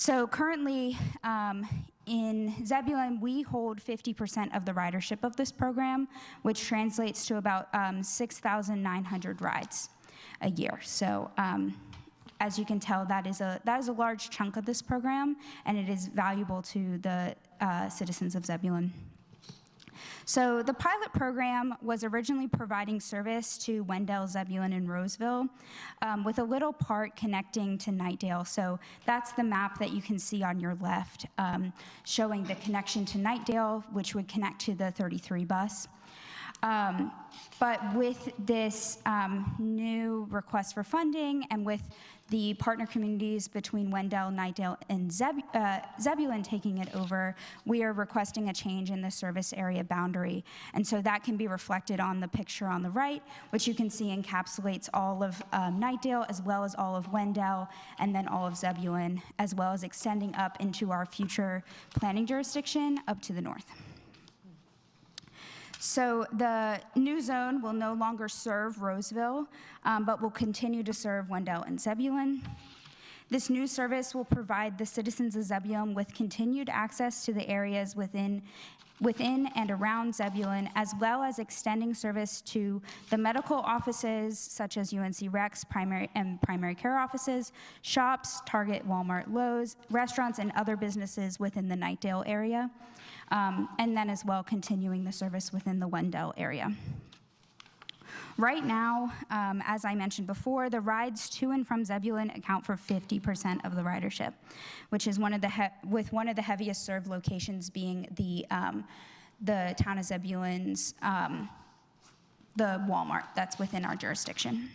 So currently, in Zebulon, we hold 50% of the ridership of this program, which translates to about 6,900 rides a year. So as you can tell, that is a large chunk of this program, and it is valuable to the citizens of Zebulon. So the pilot program was originally providing service to Wendell, Zebulon, and Roseville with a little part connecting to Knightdale. So that's the map that you can see on your left, showing the connection to Knightdale, which would connect to the 33 bus. But with this new request for funding and with the partner communities between Wendell, Knightdale, and Zebulon taking it over, we are requesting a change in the service area boundary. And so that can be reflected on the picture on the right, which you can see encapsulates all of Knightdale as well as all of Wendell and then all of Zebulon, as well as extending up into our future planning jurisdiction up to the north. So the new zone will no longer serve Roseville, but will continue to serve Wendell and Zebulon. This new service will provide the citizens of Zebulon with continued access to the areas within and around Zebulon, as well as extending service to the medical offices, such as UNC Rex primary care offices, shops, Target, Walmart, Lowe's, restaurants, and other businesses within the Knightdale area, and then as well continuing the service within the Wendell area. Right now, as I mentioned before, the rides to and from Zebulon account for 50% of the ridership, which is one of the heaviest served locations being the town of Zebulon's, the Walmart that's within our jurisdiction.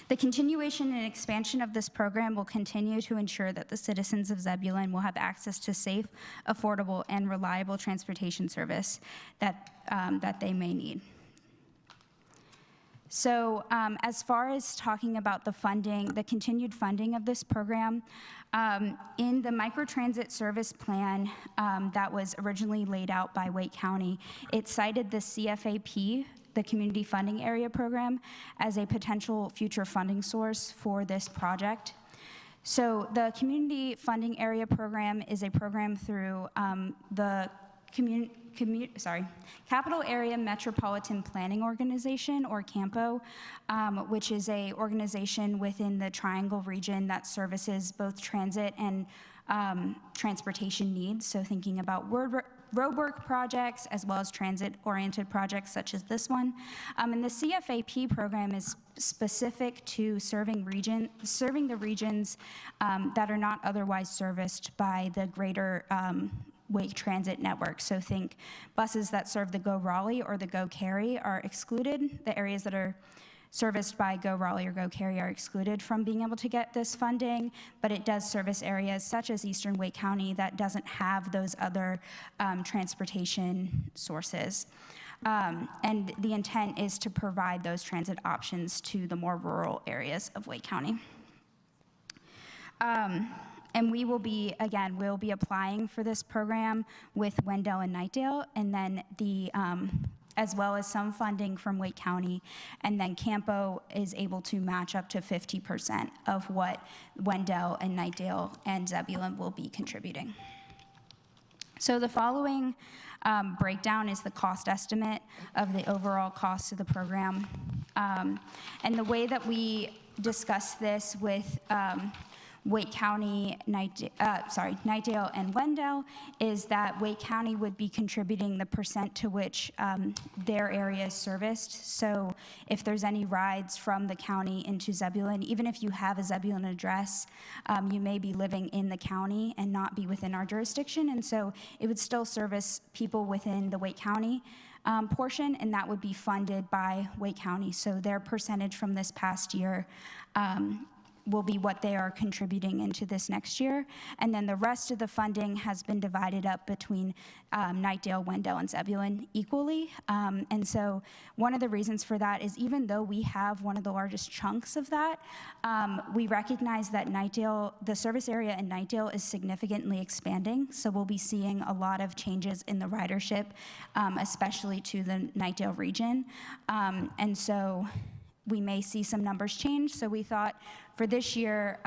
The continuation and expansion of this program will continue to ensure that the citizens of Zebulon will have access to safe, affordable, and reliable transportation service that they may need. So as far as talking about the funding, the continued funding of this program, in the microtransit service plan that was originally laid out by Wake County, it cited the CFAP, the Community Funding Area Program, as a potential future funding source for this project. So the Community Funding Area Program is a program through the Capital Area Metropolitan Planning Organization, or CAMPO, which is an organization within the Triangle region that services both transit and transportation needs. So thinking about roadwork projects as well as transit-oriented projects such as this one. And the CFAP program is specific to serving the regions that are not otherwise serviced by the greater Wake Transit network. So think buses that serve the Go Raleigh or the Go Cary are excluded. The areas that are serviced by Go Raleigh or Go Cary are excluded from being able to get this funding, but it does service areas such as Eastern Wake County that doesn't have those other transportation sources. And the intent is to provide those transit options to the more rural areas of Wake County. And we will be, again, we'll be applying for this program with Wendell and Knightdale, and then as well as some funding from Wake County, and then CAMPO is able to match up to 50% of what Wendell and Knightdale and Zebulon will be contributing. So the following breakdown is the cost estimate of the overall cost of the program. And the way that we discuss this with Wake County, Knightdale, and Wendell is that Wake County would be contributing the percent to which their area is serviced. So if there's any rides from the county into Zebulon, even if you have a Zebulon address, you may be living in the county and not be within our jurisdiction. And so it would still service people within the Wake County portion, and that would be funded by Wake County. So their percentage from this past year will be what they are contributing into this next year. And then the rest of the funding has been divided up between Knightdale, Wendell, and Zebulon equally. And so one of the reasons for that is even though we have one of the largest chunks of that, we recognize that Knightdale, the service area in Knightdale is significantly expanding. So we'll be seeing a lot of changes in the ridership, especially to the Knightdale region. And so we may see some numbers change. So we thought for this year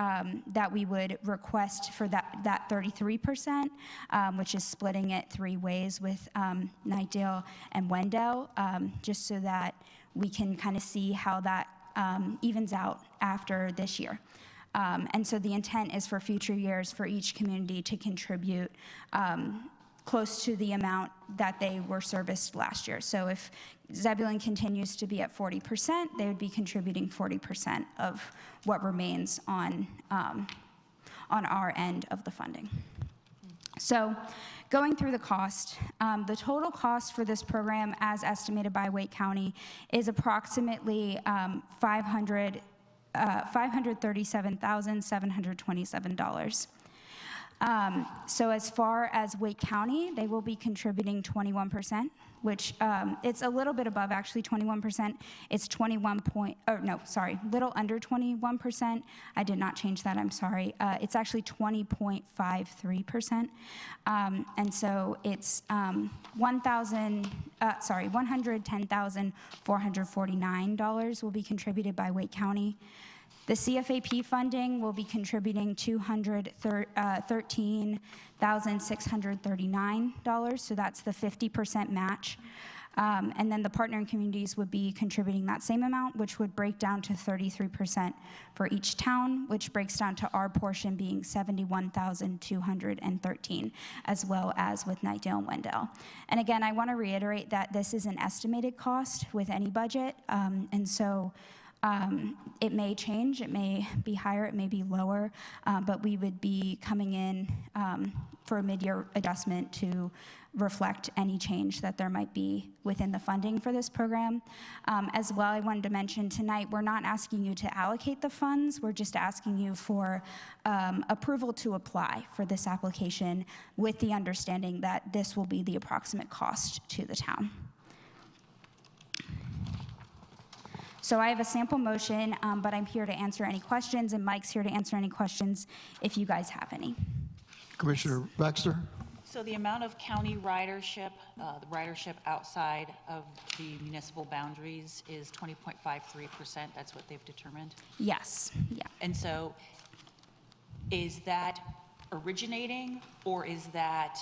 that we would request for that 33%, which is splitting it 3 ways with Knightdale and Wendell, just so that we can kind of see how that evens out after this year. And so the intent is for future years for each community to contribute close to the amount that they were serviced last year. So if Zebulon continues to be at 40%, they would be contributing 40% of what remains on our end of the funding. So going through the cost, the total cost for this program as estimated by Wake County is approximately $537,727. So as far as Wake County, they will be contributing 21%, which it's a little bit above actually 21%. It's little under 21%. I did not change that, I'm sorry. It's actually 20.53%. And so it's $110,449 will be contributed by Wake County. The CFAP funding will be contributing $213,639, so that's the 50% match. And then the partnering communities would be contributing that same amount, which would break down to 33% for each town, which breaks down to our portion being $71,213, as well as with Knightdale and Wendell. And again, I want to reiterate that this is an estimated cost with any budget, and so it may change, it may be higher, it may be lower, but we would be coming in for a mid-year adjustment to reflect any change that there might be within the funding for this program. As well, I wanted to mention tonight, we're not asking you to allocate the funds, we're just asking you for approval to apply for this application with the understanding that this will be the approximate cost to the town. So I have a sample motion, but I'm here to answer any questions, and Mike's here to answer any questions if you guys have any. Commissioner Baxter? So the amount of county ridership, the ridership outside of the municipal boundaries is 20.53%. That's what they've determined? Yes, yeah. And so is that originating, or is that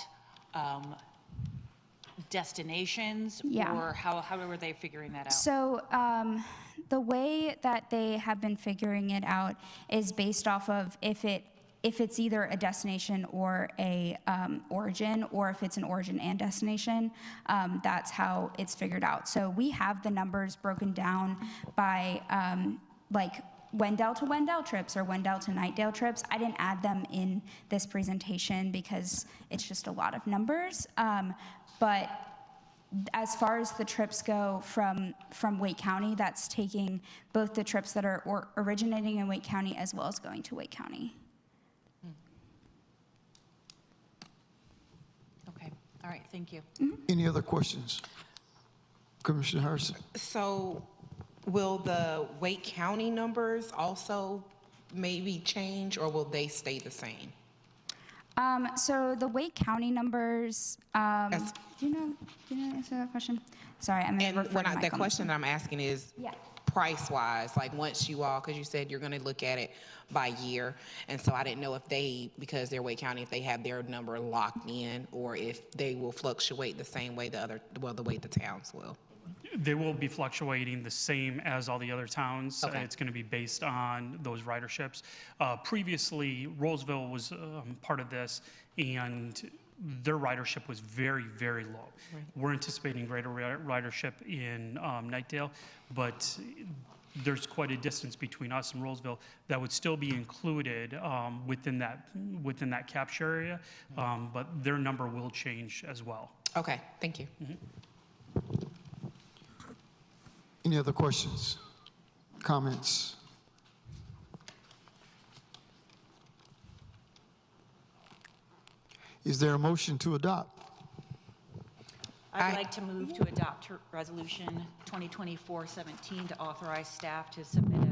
destinations? Yeah. Or how are they figuring that out? So the way that they have been figuring it out is based off of if it's either a destination or a origin, or if it's an origin and destination, that's how it's figured out. So we have the numbers broken down by like Wendell to Wendell trips or Wendell to Knightdale trips. I didn't add them in this presentation because it's just a lot of numbers. But as far as the trips go from Wake County, that's taking both the trips that are originating in Wake County as well as going to Wake County. Okay, all right, thank you. Mm-hmm. Any other questions? Commissioner Harrison? So will the Wake County numbers also maybe change, or will they stay the same? So the Wake County numbers, do you know answer that question? Sorry, I'm going to refer to my the question that I'm asking is price-wise, like once you all, because you said you're going to look at it by year, and so I didn't know if they, because they're Wake County, if they have their number locked in, or if they will fluctuate the same way the way the towns will. They will be fluctuating the same as all the other towns. Okay. It's going to be based on those riderships. Previously, Roseville was part of this, and their ridership was very, very low. Right. We're anticipating greater ridership in Knightdale, but there's quite a distance between us and Roseville that would still be included within that capture area, but their number will change as well. Okay, thank you. Mm-hmm. Any other questions, comments? Is there a motion to adopt? I'd like to move to adopt Resolution 2024-17 to authorize staff to submit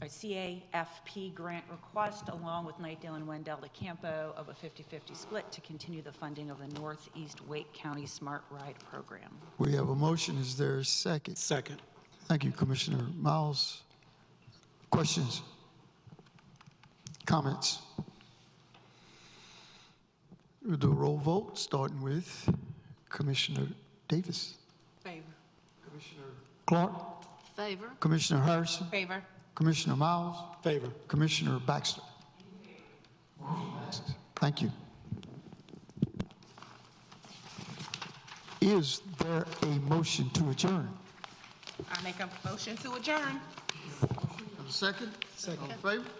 a CAFP grant request along with Knightdale and Wendell to Campo of a 50-50 split to continue the funding of the Northeast Wake County Smart Ride Program. We have a motion. Is there a second? Second. Thank you, Commissioner Miles. Questions? Comments? We'll do a roll vote, starting with Commissioner Davis. Favor. Commissioner Clark. Favor. Commissioner Harrison. Favor. Commissioner Miles. Favor. Commissioner Baxter. Thank you. Is there a motion to adjourn? I make a motion to adjourn. Second? Second. All in favor?